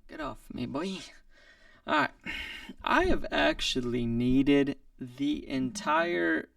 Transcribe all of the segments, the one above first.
Get off me, boy. Alright. I have actually needed the entire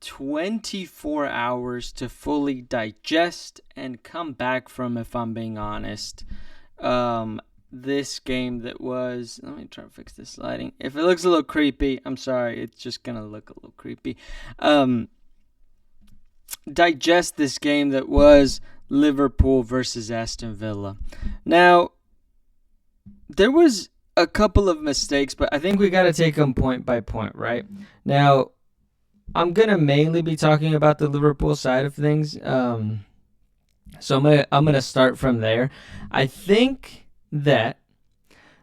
24 hours to fully digest and come back from, if I'm being honest. This game that was. Let me try to fix this lighting. If it looks a little creepy, I'm sorry. It's just gonna look a little creepy. Digest this game that was Liverpool versus Aston Villa. Now, there was a couple of mistakes, but I think we got to take them point by point, right? Now, I'm going to mainly be talking about the Liverpool side of things. So I'm gonna start from there. I think that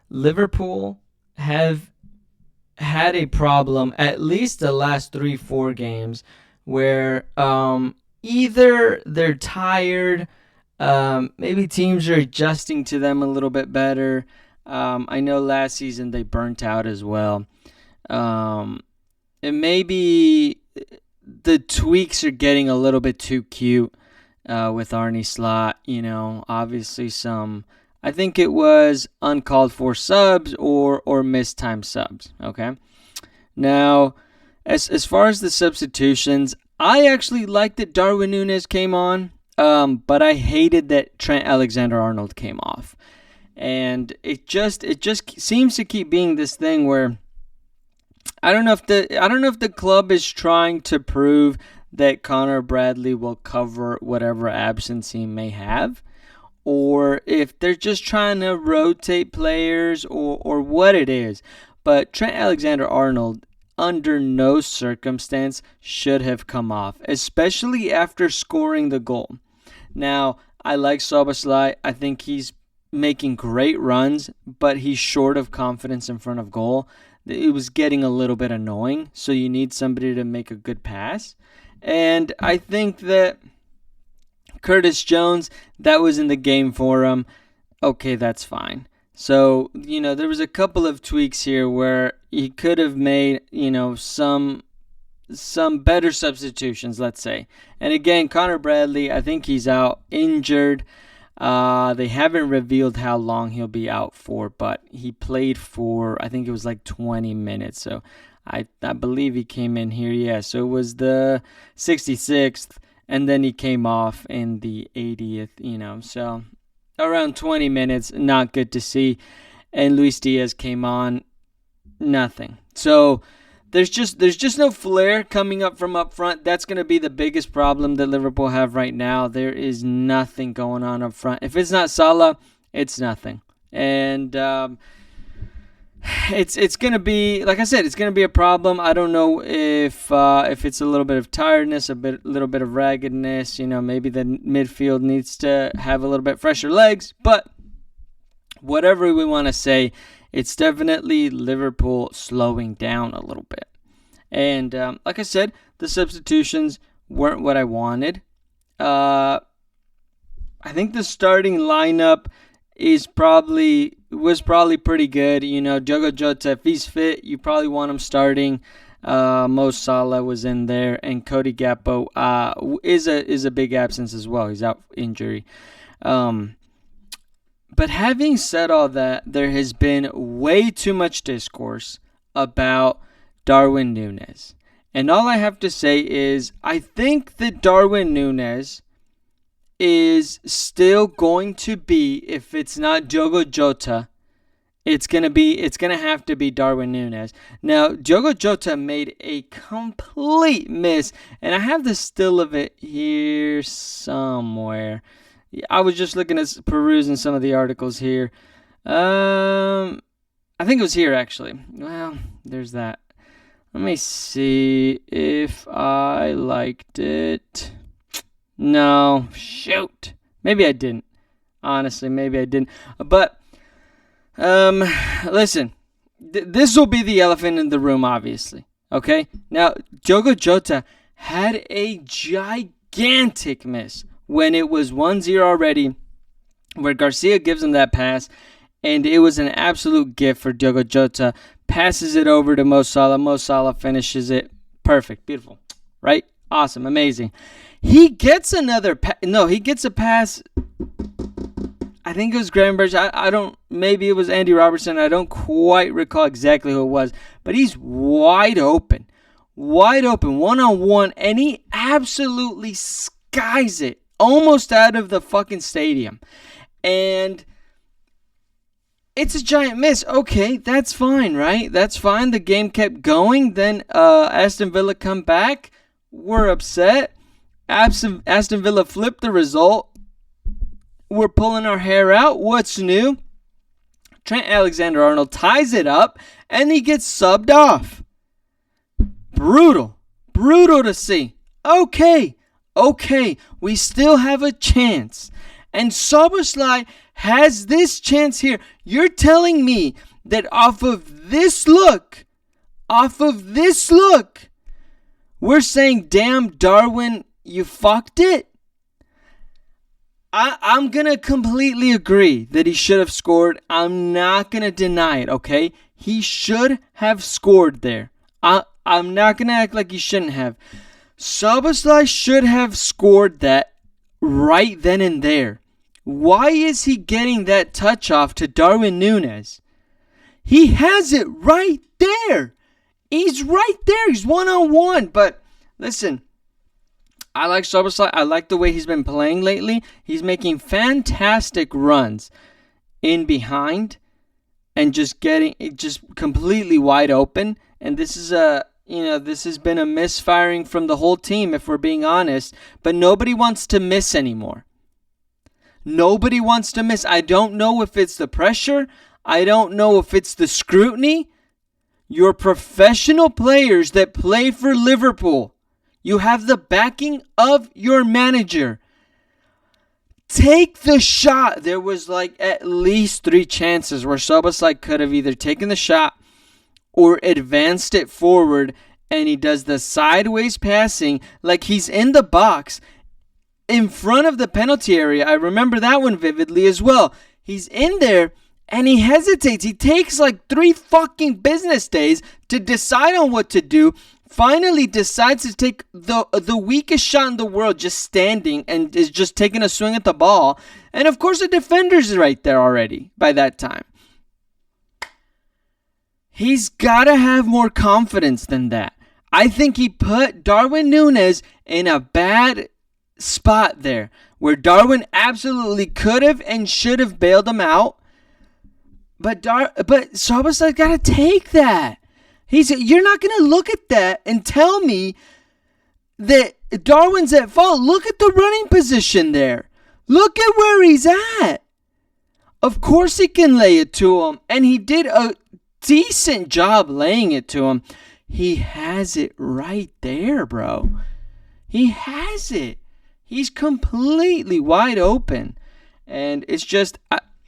Liverpool have had a problem at least the last 3-4 games where either they're tired, maybe teams are adjusting to them a little bit better. I know last season they burnt out as well. And maybe the tweaks are getting a little bit too cute with Arnie Slot. Obviously I think it was uncalled for subs or mistimed subs. Okay. Now, as far as the substitutions, I actually liked that Darwin Núñez came on, but I hated that Trent Alexander-Arnold came off. And it just seems to keep being this thing where I don't know if the club is trying to prove that Connor Bradley will cover whatever absence he may have, or if they're just trying to rotate players or what it is. But Trent Alexander-Arnold, under no circumstance, should have come off, especially after scoring the goal. Now, I like Szoboszlai. I think he's making great runs, but he's short of confidence in front of goal. It was getting a little bit annoying, so you need somebody to make a good pass. And I think that Curtis Jones, that was in the game for him. Okay, that's fine. So, there was a couple of tweaks here where he could have made, some better substitutions, let's say. And again, Connor Bradley, I think he's out injured. They haven't revealed how long he'll be out for, but he played for, I think it was like 20 minutes. So I believe he came in here. Yeah, so it was the 66th, and then he came off in the 80th, so around 20 minutes, not good to see. And Luis Diaz came on, nothing. So there's just no flair coming up from up front. That's going to be the biggest problem that Liverpool have right now. There is nothing going on up front. If it's not Salah, it's nothing. And it's going to be, like I said, it's going to be a problem. I don't know if it's a little bit of tiredness, little bit of raggedness. Maybe the midfield needs to have a little bit fresher legs. But whatever we want to say, it's definitely Liverpool slowing down a little bit. And like I said, the substitutions weren't what I wanted. I think the starting lineup was probably pretty good. Diogo Jota, if he's fit, you probably want him starting. Mo Salah was in there, and Cody Gakpo is a big absence as well. He's out injury. But having said all that, there has been way too much discourse about Darwin Núñez. And all I have to say is I think that Darwin Núñez is still going to be, if it's not Diogo Jota, it's gonna have to be Darwin Núñez. Now, Diogo Jota made a complete miss, and I have the still of it here somewhere. I was just looking at perusing some of the articles here. I think it was here, actually. Well, there's that. Let me see if I liked it. No, shoot. Maybe I didn't. Honestly, maybe I didn't. But, listen. This will be the elephant in the room, obviously. Okay? Now, Diogo Jota had a gigantic miss when it was 1-0 already, where Garcia gives him that pass, and it was an absolute gift for Diogo Jota. Passes it over to Mo Salah. Mo Salah finishes it. Perfect. Beautiful. Right? Awesome. Amazing. He gets he gets a pass. I think it was Gravenberch. I don't, maybe it was Andy Robertson. I don't quite recall exactly who it was, but he's wide open, one-on-one, and he absolutely skies it almost out of the fucking stadium. And it's a giant miss. Okay, that's fine, right? That's fine. The game kept going. Then Aston Villa come back. We're upset. Aston Villa flipped the result. We're pulling our hair out. What's new? Trent Alexander-Arnold ties it up, and he gets subbed off. Brutal to see. Okay, we still have a chance. And Szoboszlai has this chance here. You're telling me that off of this look, we're saying, damn, Darwin, you fucked it? I'm going to completely agree that he should have scored. I'm not going to deny it, okay? He should have scored there. I'm not going to act like he shouldn't have. Szoboszlai should have scored that right then and there. Why is he getting that touch off to Darwin Núñez? He has it right there. He's right there. He's one-on-one. But listen, I like Szoboszlai. I like the way he's been playing lately. He's making fantastic runs in behind and just completely wide open. And this is this has been a misfiring from the whole team, if we're being honest. But nobody wants to miss anymore. Nobody wants to miss. I don't know if it's the pressure. I don't know if it's the scrutiny. You're professional players that play for Liverpool. You have the backing of your manager. Take the shot. There was like at least 3 chances where Szoboszlai could have either taken the shot or advanced it forward, and he does the sideways passing like he's in the box in front of the penalty area. I remember that one vividly as well. He's in there and he hesitates. He takes like 3 fucking business days to decide on what to do. Finally decides to take the weakest shot in the world, just standing, and is just taking a swing at the ball. And of course the defender's right there already by that time. He's got to have more confidence than that. I think he put Darwin Núñez in a bad spot there, where Darwin absolutely could have and should have bailed him out. But Szoboszlai got to take that. You're not going to look at that and tell me that Darwin's at fault. Look at the running position there. Look at where he's at. Of course he can lay it to him, and he did a decent job laying it to him. He has it right there, bro. He has it. He's completely wide open. And it's just,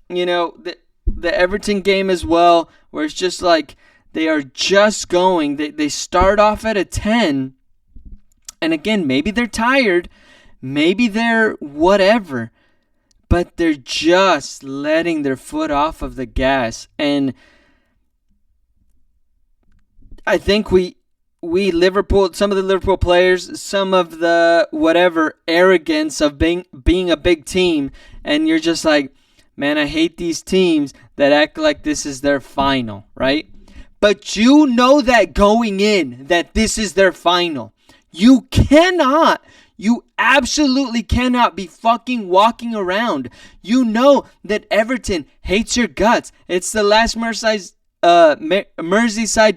the Everton game as well, where it's just like they are just going. They start off at a 10. And again, maybe they're tired. Maybe they're whatever. But they're just letting their foot off of the gas. And I think we Liverpool, some of the Liverpool players, some of the whatever arrogance of being a big team, and you're just like, man, I hate these teams that act like this is their final, right? But you know that going in, that this is their final. You absolutely cannot be fucking walking around. You know that Everton hates your guts. It's the last Merseyside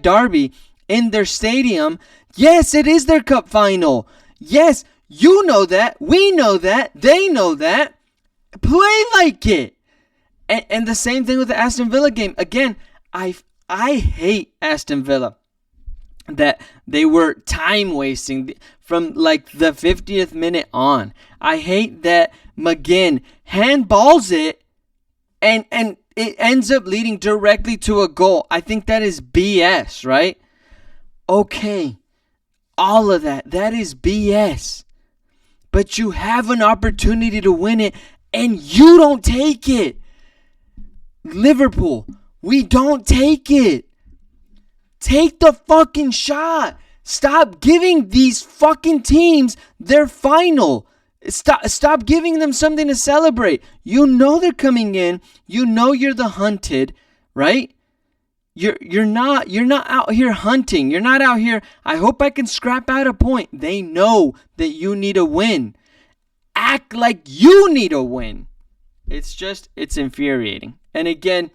derby in their stadium. Yes, it is their cup final. Yes, you know that. We know that. They know that. Play like it. And the same thing with the Aston Villa game. Again, I hate Aston Villa, that they were time wasting from like the 50th minute on. I hate that McGinn handballs it and it ends up leading directly to a goal. I think that is BS, right? Okay, all of that is BS. But you have an opportunity to win it and you don't take it. Liverpool, we don't take it. Take the fucking shot. Stop giving these fucking teams their final. Stop giving them something to celebrate. You know they're coming in. You know you're the hunted, right? You're not out here hunting. You're not out here, I hope I can scrap out a point. They know that you need a win. Act like you need a win. It's infuriating. And again,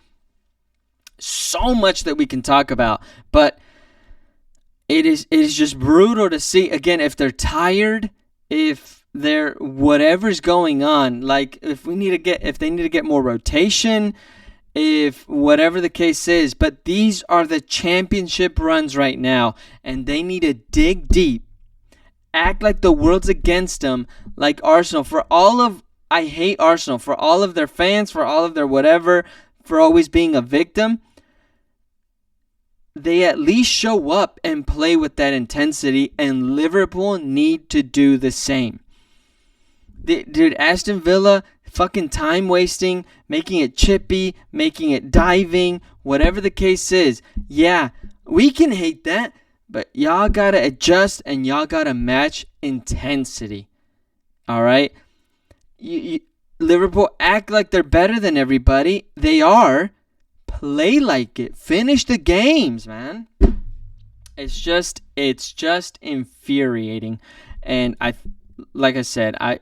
so much that we can talk about, but it is just brutal to see. Again, if they're tired, if they're whatever's going on, like if they need to get more rotation, if whatever the case is, but these are the championship runs right now, and they need to dig deep, act like the world's against them, like Arsenal. I hate Arsenal, for all of their fans, for all of their whatever, for always being a victim. They at least show up and play with that intensity, and Liverpool need to do the same. Dude, Aston Villa, fucking time wasting, making it chippy, making it diving, whatever the case is. Yeah, we can hate that, but y'all gotta adjust and y'all gotta match intensity. All right? Liverpool act like they're better than everybody. They are. Play like it. Finish the games, man. It's just infuriating. And like I said, I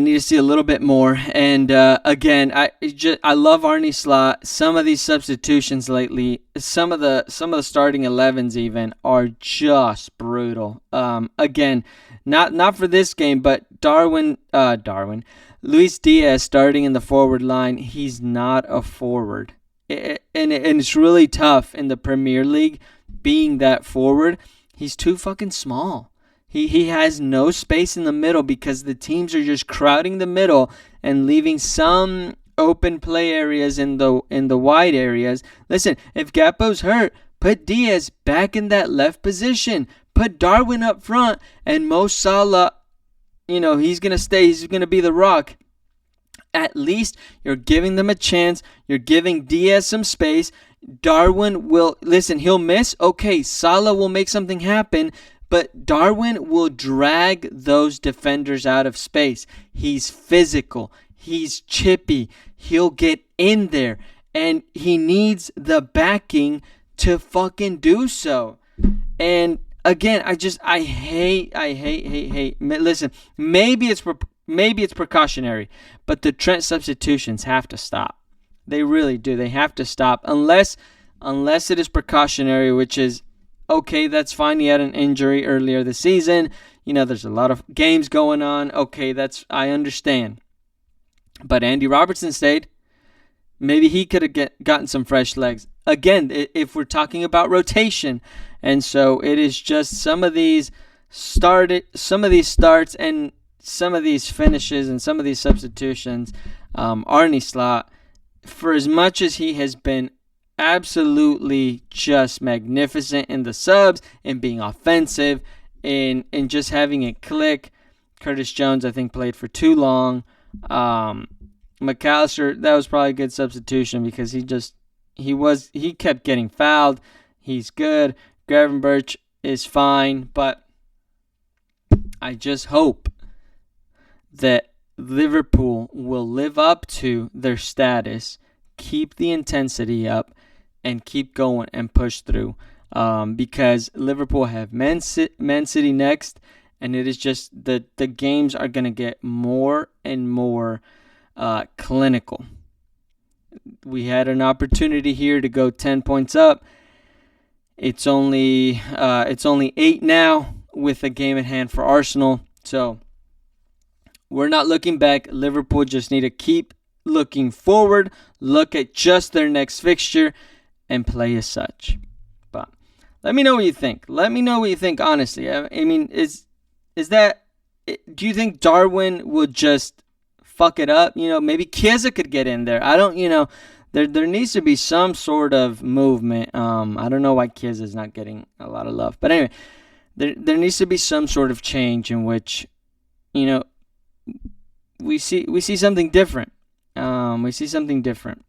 need to see a little bit more. And again, I love Arne Slot. Some of these substitutions lately, some of the starting 11s even are just brutal. Again, not for this game, but Luis Diaz starting in the forward line. He's not a forward, and it's really tough in the Premier League being that forward. He's too fucking small. He has no space in the middle because the teams are just crowding the middle and leaving some open play areas in the wide areas. Listen, if Gakpo's hurt, put Diaz back in that left position. Put Darwin up front, and Mo Salah, he's going to stay. He's going to be the rock. At least you're giving them a chance. You're giving Diaz some space. Darwin he'll miss. Okay, Salah will make something happen. But Darwin will drag those defenders out of space. He's physical. He's chippy. He'll get in there. And he needs the backing to fucking do so. And again, I hate. Listen, maybe it's precautionary, but the Trent substitutions have to stop. They really do. They have to stop unless it is precautionary, which is, okay, that's fine. He had an injury earlier this season. There's a lot of games going on. Okay, I understand. But Andy Robertson stayed. Maybe he could have gotten some fresh legs. Again, if we're talking about rotation. And so it is just some of these starts and some of these finishes and some of these substitutions. Arne Slot, for as much as he has been absolutely just magnificent in the subs and being offensive and just having it click. Curtis Jones, I think, played for too long. McAllister, that was probably a good substitution because he kept getting fouled. He's good. Gravenberch is fine, but I just hope that Liverpool will live up to their status, keep the intensity up, and keep going and push through, because Liverpool have Man City next, and it is just the games are going to get more and more clinical. We had an opportunity here to go 10 points up. It's only 8 now with a game at hand for Arsenal. So we're not looking back. Liverpool just need to keep looking forward, look at just their next fixture, and play as such. But let me know what you think. Let me know what you think, honestly. I mean, do you think Darwin will just fuck it up? Maybe Chiesa could get in there. I don't, there needs to be some sort of movement. I don't know why Chiesa is not getting a lot of love. But anyway, there needs to be some sort of change in which, we see something different. We see something different.